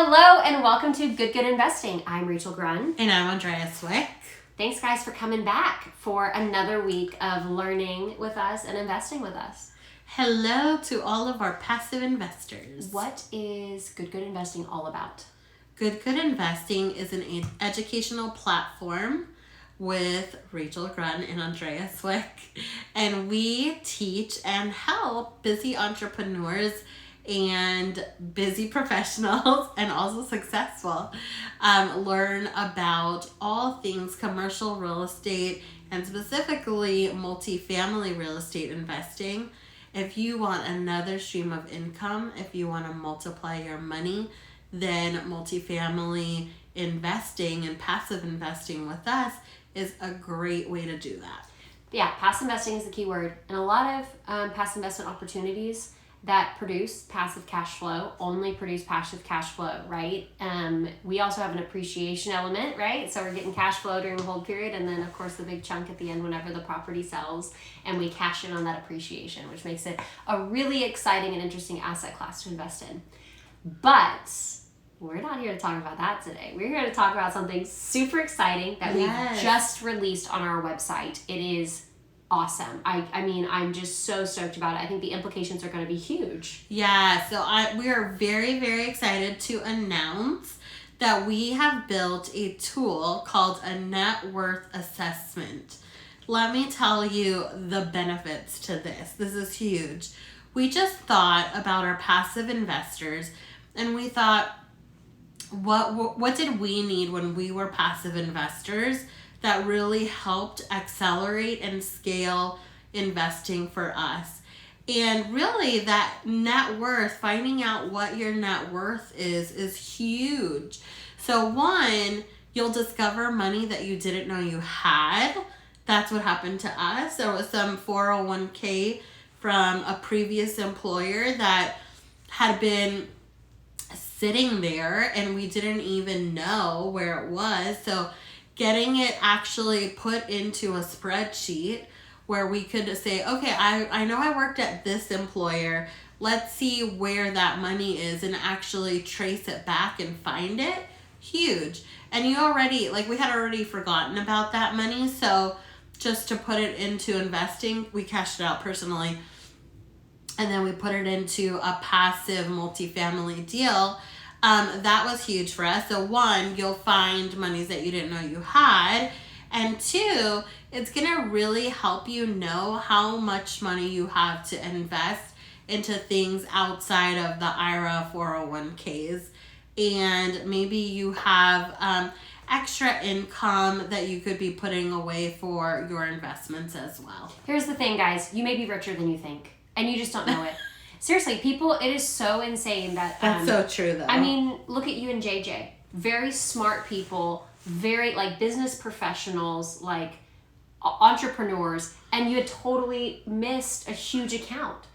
Hello and welcome to GoodGood Investing. I'm Rachel Grunn. And I'm Andrea Cwik. Thanks guys for coming back for another week of learning with us and investing with us. Hello to all of our passive investors. What is GoodGood Investing all about? GoodGood Investing is an educational platform with Rachel Grunn and Andrea Cwik. And we teach and help busy entrepreneurs and busy professionals and also successful learn about all things commercial real estate and specifically multifamily real estate investing. If you want another stream of income, if you want to multiply your money, then multifamily investing and passive investing with us is a great way to do that. Yeah, passive investing is the key word. And a lot of passive investment opportunities that produce passive cash flow only produce passive cash flow, right? We also have an appreciation element, right? So we're getting cash flow during the hold period, and then of course the big chunk at the end whenever the property sells, and we cash in on that appreciation, which makes it a really exciting and interesting asset class to invest in. But we're not here to talk about that today. We're here to talk about something super exciting that we've just released on our website. It is awesome. I mean, I'm just so stoked about it. I think the implications are going to be huge. Yeah, so we are very, very excited to announce that we have built a tool called a net worth assessment. Let me tell you the benefits to this. This is huge. We just thought about our passive investors, and we thought, what did we need when we were passive investors that really helped accelerate and scale investing for us? And really that net worth, finding out what your net worth is huge. So one, you'll discover money that you didn't know you had. That's what happened to us. There was some 401k from a previous employer that had been sitting there and we didn't even know where it was. So getting it actually put into a spreadsheet where we could say, okay, I know I worked at this employer. Let's see where that money is and actually trace it back and find it. Huge. And we had already forgotten about that money. So just to put it into investing, we cashed it out personally. And then we put it into a passive multifamily deal. That was huge for us. So one, you'll find monies that you didn't know you had. And two, it's going to really help you know how much money you have to invest into things outside of the IRA 401ks. And maybe you have extra income that you could be putting away for your investments as well. Here's the thing, guys. You may be richer than you think, and you just don't know it. Seriously, people, it is so insane that... That's so true, though. I mean, look at you and JJ. Very smart people, very, business professionals, entrepreneurs, and you had totally missed a huge account.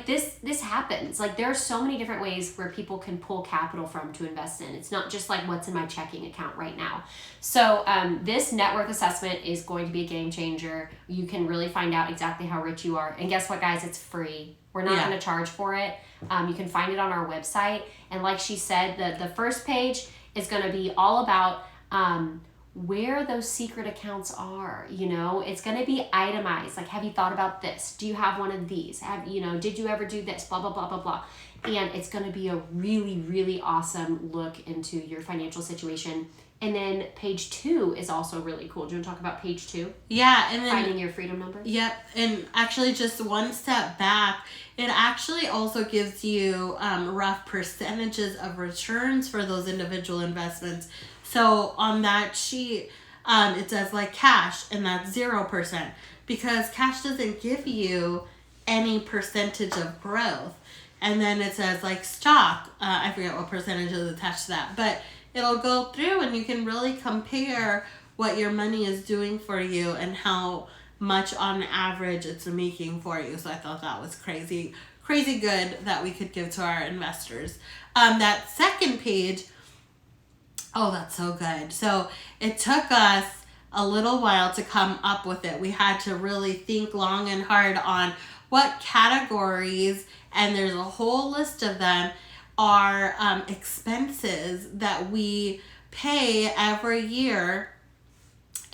This happens. There are so many different ways where people can pull capital from to invest in. It's not just what's in my checking account right now. So this net worth assessment is going to be a game changer. You can really find out exactly how rich you are. And guess what, guys? It's free. We're not going to charge for it. You can find it on our website. And like she said, the first page is going to be all about where those secret accounts are. It's going to be itemized. Have you thought about this? Do you have one of these? Did you ever do this? Blah, blah, blah, blah, blah. And it's going to be a really, really awesome look into your financial situation. And then page 2 is also really cool. Do you want to talk about page 2? Yeah. And then finding your freedom number? Yep. And actually just one step back, it actually also gives you rough percentages of returns for those individual investments. So on that sheet, it says cash, and that's 0%, because cash doesn't give you any percentage of growth. And then it says stock, I forget what percentage is attached to that, but it'll go through and you can really compare what your money is doing for you and how much on average it's making for you. So I thought that was crazy good that we could give to our investors. That second page, oh, that's so good. So it took us a little while to come up with it. We had to really think long and hard on what categories, and there's a whole list of them, our expenses that we pay every year.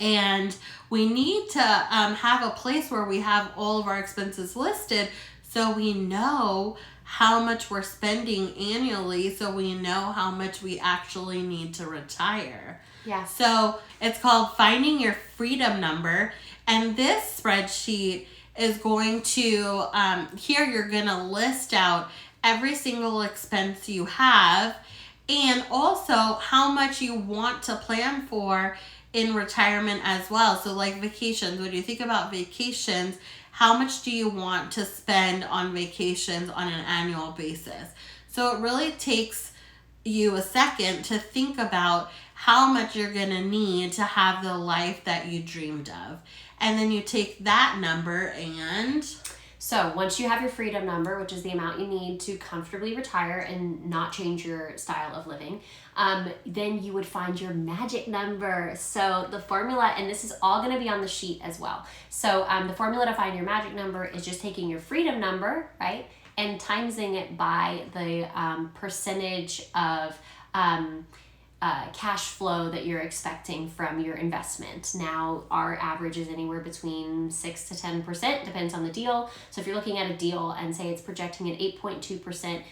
And we need to have a place where we have all of our expenses listed so we know how much we're spending annually, so we know how much we actually need to retire. Yeah. So it's called Finding Your Freedom Number. And this spreadsheet is going to, here you're going to list out every single expense you have and also how much you want to plan for in retirement as well. So like vacations, when you think about vacations, how much do you want to spend on vacations on an annual basis? So it really takes you a second to think about how much you're going to need to have the life that you dreamed of. And then you take that number and... So once you have your freedom number, which is the amount you need to comfortably retire and not change your style of living, then you would find your magic number. So the formula, and this is all going to be on the sheet as well. So the formula to find your magic number is just taking your freedom number, right, and timesing it by the percentage of cash flow that you're expecting from your investment. Now, our average is anywhere between 6 to 10%, depends on the deal. So if you're looking at a deal and say it's projecting an 8.2%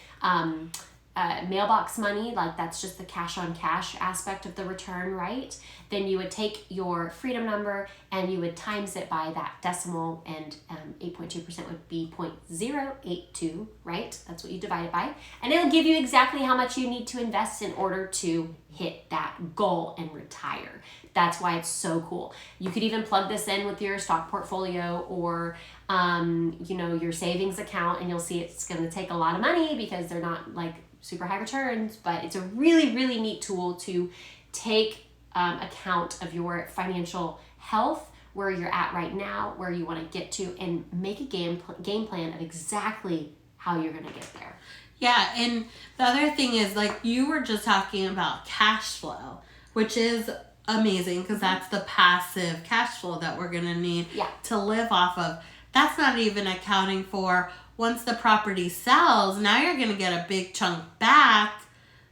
mailbox money, like that's just the cash on cash aspect of the return, right? Then you would take your freedom number and you would times it by that decimal, and 8.2% would be 0.082, right? That's what you divide it by. And it'll give you exactly how much you need to invest in order to hit that goal and retire. That's why it's so cool. You could even plug this in with your stock portfolio or your savings account, and you'll see it's going to take a lot of money because they're not like super high returns, but it's a really, really neat tool to take account of your financial health, where you're at right now, where you want to get to, and make a game plan of exactly how you're going to get there. Yeah, and the other thing is, like, you were just talking about cash flow, which is amazing because that's the passive cash flow that we're going to need to live off of. That's not even accounting for once the property sells, now you're going to get a big chunk back.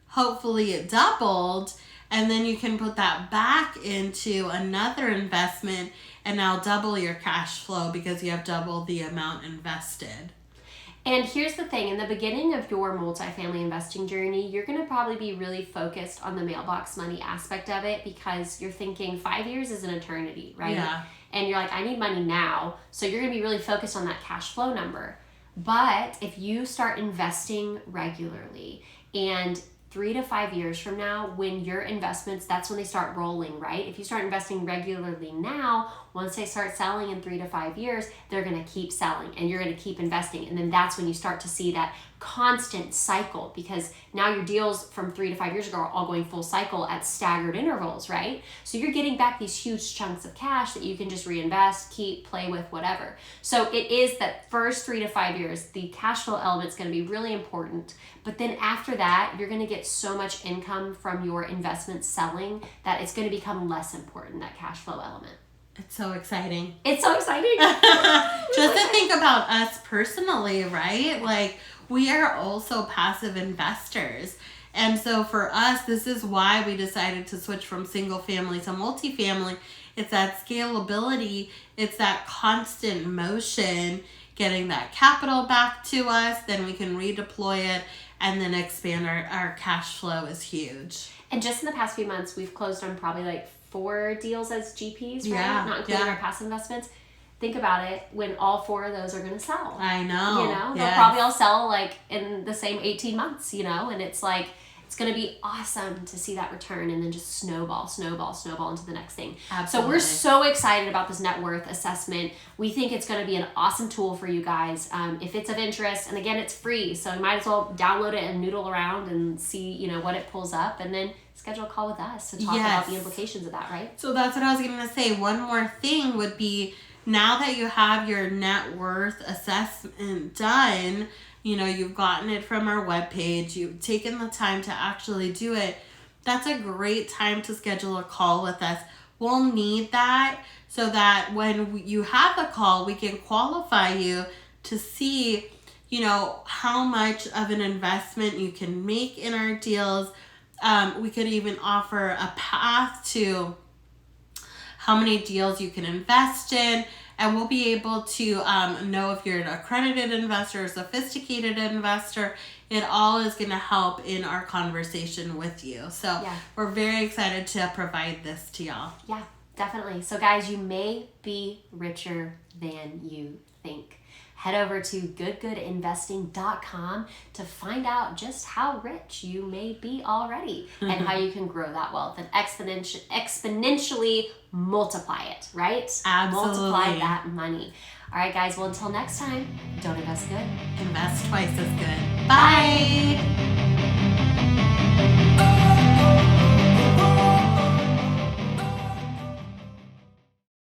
Hopefully it doubled, and then you can put that back into another investment and now double your cash flow because you have double the amount invested. And here's the thing, in the beginning of your multifamily investing journey, you're going to probably be really focused on the mailbox money aspect of it because you're thinking 5 years is an eternity, right? Yeah. And you're like, I need money now. So you're going to be really focused on that cash flow number. But if you start investing regularly, and 3 to 5 years from now, when your investments, that's when they start rolling, right? If you start investing regularly now, once they start selling in 3 to 5 years, they're going to keep selling and you're going to keep investing. And then that's when you start to see that constant cycle, because now your deals from 3 to 5 years ago are all going full cycle at staggered intervals, right? So you're getting back these huge chunks of cash that you can just reinvest, keep, play with, whatever. So it is that first 3 to 5 years, the cash flow element is going to be really important. But then after that, you're going to get so much income from your investment selling that it's going to become less important, that cash flow element. It's so exciting. It's so exciting. Just to think about us personally, right? Like, we are also passive investors. And so for us, this is why we decided to switch from single family to multifamily. It's that scalability. It's that constant motion, getting that capital back to us. Then we can redeploy it and then expand our cash flow is huge. And just in the past few months, we've closed on probably like 4 deals as GPs, right? Yeah, Not including our passive investments. Think about it, when all 4 of those are going to sell. I know. They'll probably all sell like in the same 18 months, and it's like, it's going to be awesome to see that return and then just snowball into the next thing. Absolutely. So we're so excited about this net worth assessment. We think it's going to be an awesome tool for you guys. If it's of interest, and again, it's free, so you might as well download it and noodle around and see, what it pulls up, and then schedule a call with us to talk about the implications of that, right? So that's what I was going to say. One more thing would be, now that you have your net worth assessment done, you've gotten it from our webpage, you've taken the time to actually do it, that's a great time to schedule a call with us. We'll need that so that when you have the call, we can qualify you to see, how much of an investment you can make in our deals. We could even offer a path to how many deals you can invest in, and we'll be able to know if you're an accredited investor, a sophisticated investor. It all is going to help in our conversation with you. So we're very excited to provide this to y'all. Yeah, definitely. So guys, you may be richer than you think. Head over to GoodGoodInvesting.com to find out just how rich you may be already and how you can grow that wealth and exponentially multiply it, right? Absolutely. Multiply that money. All right, guys. Well, until next time, don't invest good. Invest twice as good. Bye.